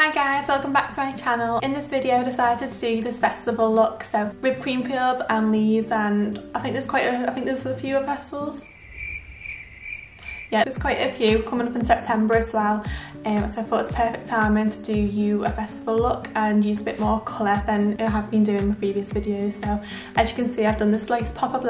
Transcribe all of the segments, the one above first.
Hi guys, welcome back to my channel. In this video I decided to do this festival look, so with Creamfields and Leeds, and I think there's a few festivals. Yeah, there's quite a few coming up in September as well, so I thought it's perfect timing to do you a festival look and use a bit more colour than I have been doing in my previous videos. So as you can see, I've done this nice pop of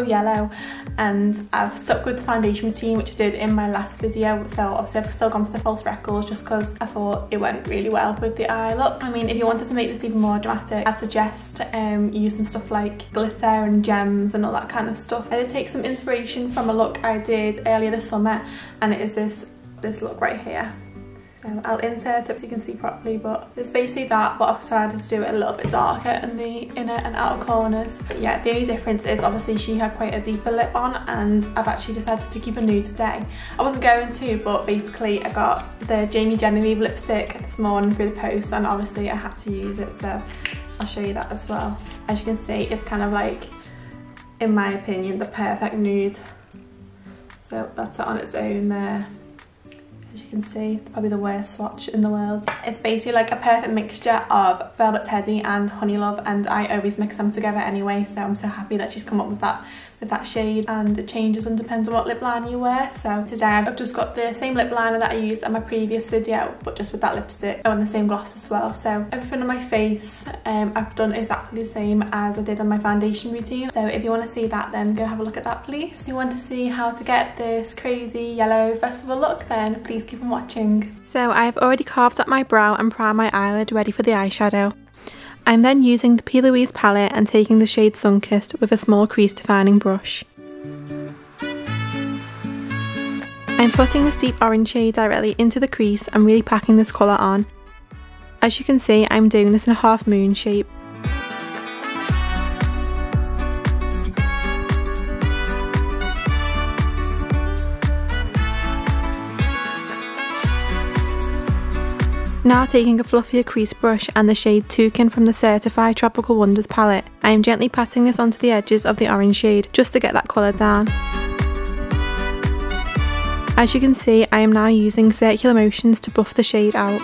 yellow, and I've stuck with the foundation routine which I did in my last video. So obviously I've still gone for the false freckles just because I thought it went really well with the eye look. I mean, if you wanted to make this even more dramatic, I'd suggest using stuff like glitter and gems and all that kind of stuff. I did take some inspiration from a look I did earlier this summer, and it is this look right here. So I'll insert it so you can see properly, but it's basically that, but I've decided to do it a little bit darker in the inner and outer corners. But yeah, the only difference is obviously she had quite a deeper lip on, and I've actually decided to keep a nude today. I wasn't going to, but basically I got the Jamie Genevieve lipstick this morning through the post, and obviously I had to use it, so I'll show you that as well. As you can see, it's kind of like, in my opinion, the perfect nude. So that's it on its own there. As you can see, probably the worst swatch in the world. It's basically like a perfect mixture of Velvet Teddy and Honey Love, and I always mix them together anyway, so I'm so happy that she's come up with that shade, and it changes and depends on what lip liner you wear. So today I've just got the same lip liner that I used in my previous video, but just with that lipstick, and the same gloss as well. So everything on my face I've done exactly the same as I did on my foundation routine. So if you want to see that, then go have a look at that please. If you want to see how to get this crazy yellow festival look, then please keep on watching. So I've already carved up my brow and primed my eyelid ready for the eyeshadow. I'm then using the P. Louise palette and taking the shade Sunkissed with a small crease defining brush. I'm putting this deep orange shade directly into the crease and really packing this colour on. As you can see, I'm doing this in a half moon shape. Now taking a fluffier crease brush and the shade Toucan from the Certified Tropical Wonders palette, I am gently patting this onto the edges of the orange shade just to get that colour down. As you can see, I am now using circular motions to buff the shade out.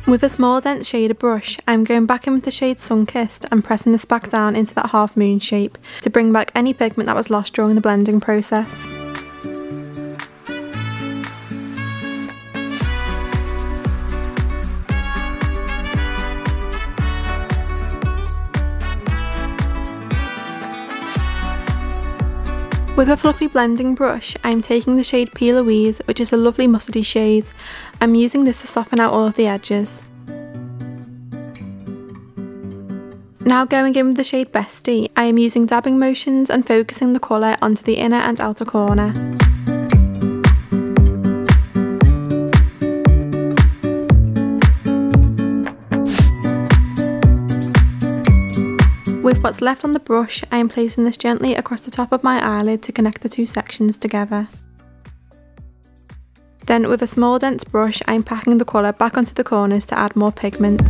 With a small dense shader brush, I am going back in with the shade Sunkissed and pressing this back down into that half moon shape to bring back any pigment that was lost during the blending process. With a fluffy blending brush, I am taking the shade P. Louise, which is a lovely mustardy shade. I'm using this to soften out all of the edges. Now going in with the shade Bestie, I am using dabbing motions and focusing the colour onto the inner and outer corner. With what's left on the brush, I am placing this gently across the top of my eyelid to connect the two sections together. Then with a small dense brush, I am packing the colour back onto the corners to add more pigment.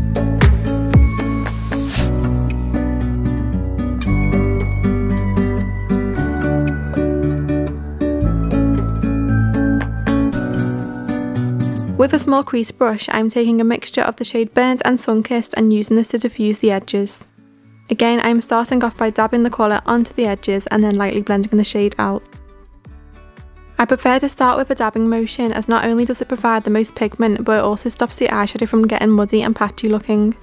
With a small crease brush, I am taking a mixture of the shade Burnt and Sunkissed and using this to diffuse the edges. Again, I am starting off by dabbing the colour onto the edges and then lightly blending the shade out. I prefer to start with a dabbing motion, as not only does it provide the most pigment, but it also stops the eyeshadow from getting muddy and patchy looking.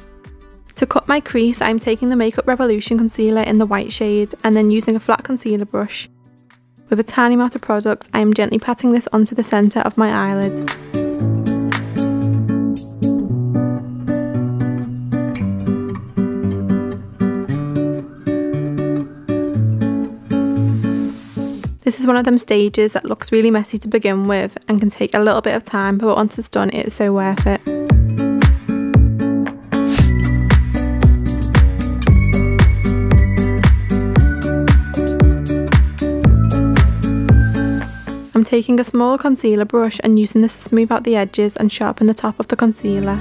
To cut my crease, I am taking the Makeup Revolution concealer in the white shade and then using a flat concealer brush. With a tiny amount of product, I am gently patting this onto the centre of my eyelid. This is one of them stages that looks really messy to begin with and can take a little bit of time, but once it's done, it is so worth it. I'm taking a small concealer brush and using this to smooth out the edges and sharpen the top of the concealer.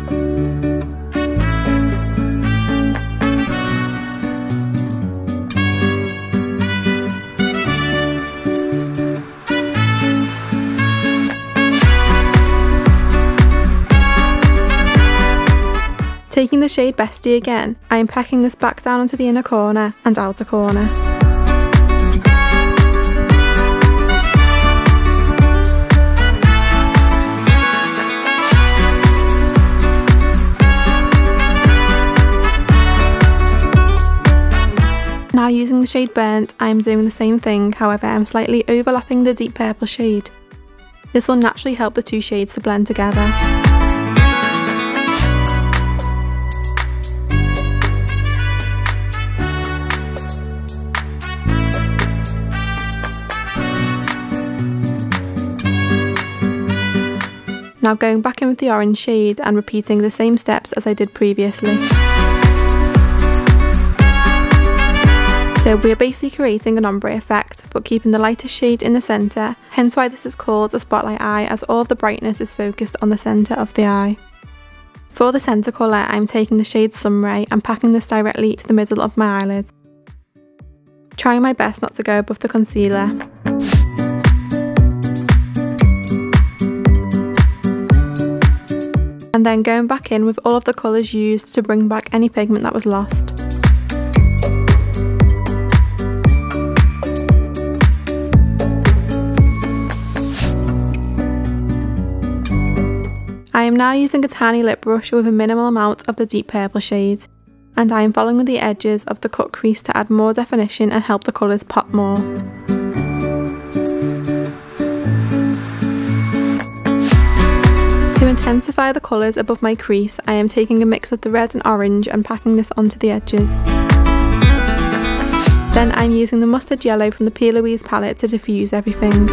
Taking the shade Bestie again, I am packing this back down onto the inner corner and outer corner. Now using the shade Burnt, I am doing the same thing, however I am slightly overlapping the deep purple shade. This will naturally help the two shades to blend together. Now going back in with the orange shade and repeating the same steps as I did previously. So we are basically creating an ombre effect, but keeping the lightest shade in the centre, hence why this is called a spotlight eye, as all of the brightness is focused on the centre of the eye. For the centre colour, I'm taking the shade Sunray and packing this directly to the middle of my eyelid. Trying my best not to go above the concealer. And then going back in with all of the colours used to bring back any pigment that was lost. I am now using a tiny lip brush with a minimal amount of the deep purple shade, and I am following with the edges of the cut crease to add more definition and help the colours pop more. To intensify the colours above my crease, I am taking a mix of the red and orange and packing this onto the edges. Then I'm using the mustard yellow from the P. Louise palette to diffuse everything.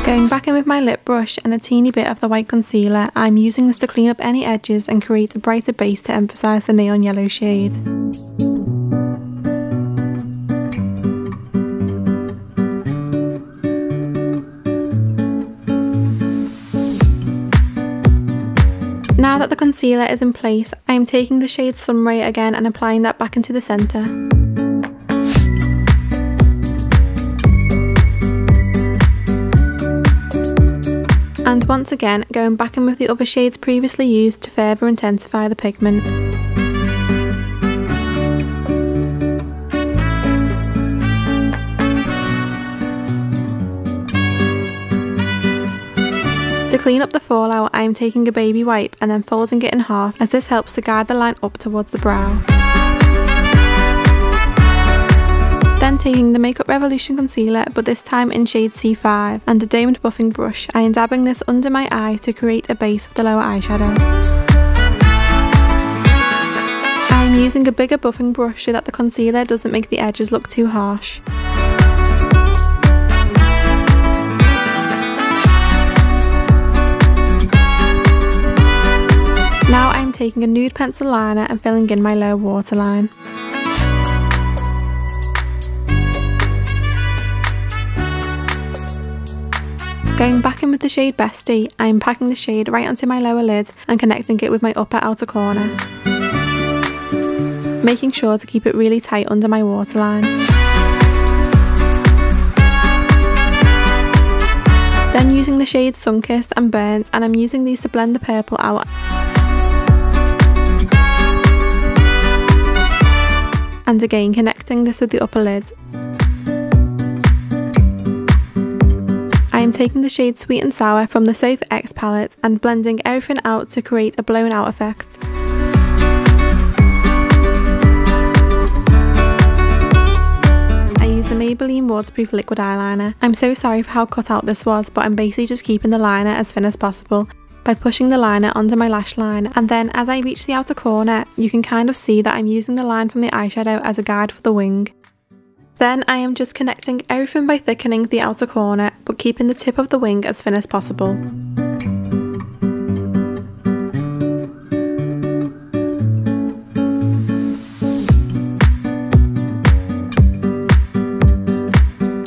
Going back in with my lip brush and a teeny bit of the white concealer, I'm using this to clean up any edges and create a brighter base to emphasise the neon yellow shade. Now that the concealer is in place, I am taking the shade Sunray again and applying that back into the centre. And once again, going back in with the other shades previously used to further intensify the pigment. To clean up the fallout, I am taking a baby wipe and then folding it in half, as this helps to guide the line up towards the brow. Then taking the Makeup Revolution concealer, but this time in shade C5, and a domed buffing brush, I am dabbing this under my eye to create a base of the lower eyeshadow. I am using a bigger buffing brush so that the concealer doesn't make the edges look too harsh. Now I am taking a nude pencil liner and filling in my lower waterline. Going back in with the shade Bestie, I am packing the shade right onto my lower lid and connecting it with my upper outer corner, making sure to keep it really tight under my waterline. Then using the shades Sunkissed and Burnt, and I'm using these to blend the purple out. And again connecting this with the upper lid. I am taking the shade Sweet and Sour from the Sofa X palette and blending everything out to create a blown out effect. I use the Maybelline waterproof liquid eyeliner. I'm so sorry for how cut out this was, but I'm basically just keeping the liner as thin as possible by pushing the liner under my lash line, and then as I reach the outer corner, you can kind of see that I'm using the line from the eyeshadow as a guide for the wing. Then I am just connecting everything by thickening the outer corner, but keeping the tip of the wing as thin as possible.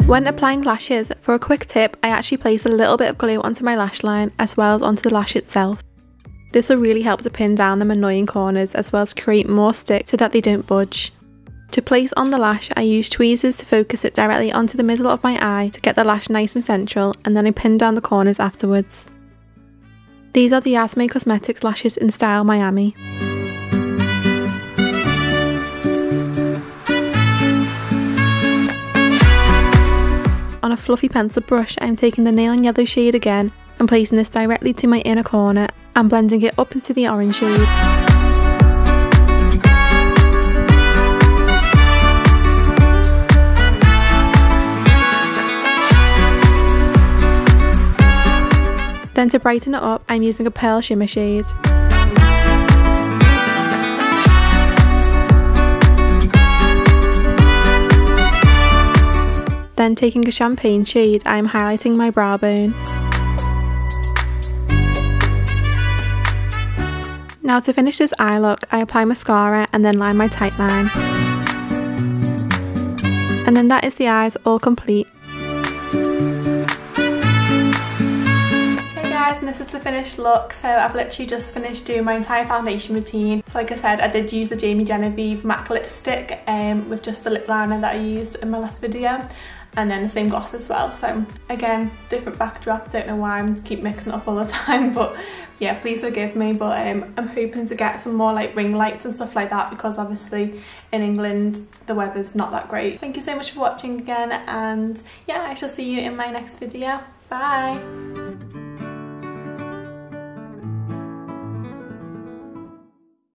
When applying lashes, for a quick tip, I actually place a little bit of glue onto my lash line as well as onto the lash itself. This will really help to pin down them annoying corners as well as create more stick so that they don't budge. To place on the lash, I use tweezers to focus it directly onto the middle of my eye to get the lash nice and central, and then I pin down the corners afterwards. These are the Asme Cosmetics lashes in Style Miami. On a fluffy pencil brush, I'm taking the neon yellow shade again and placing this directly to my inner corner and blending it up into the orange shade. Then to brighten it up, I'm using a pearl shimmer shade. Then taking a champagne shade, I am highlighting my brow bone. Now to finish this eye look, I apply mascara and then line my tight line. And then that is the eyes all complete. And this is the finished look. So I've literally just finished doing my entire foundation routine. So like I said, I did use the Jamie Genevieve MAC lipstick with just the lip liner that I used in my last video, and then the same gloss as well. So again, different backdrop, don't know why I keep mixing it up all the time, but yeah, please forgive me. But I'm hoping to get some more like ring lights and stuff like that, because obviously in England the weather's not that great. Thank you so much for watching again, and yeah, I shall see you in my next video. Bye.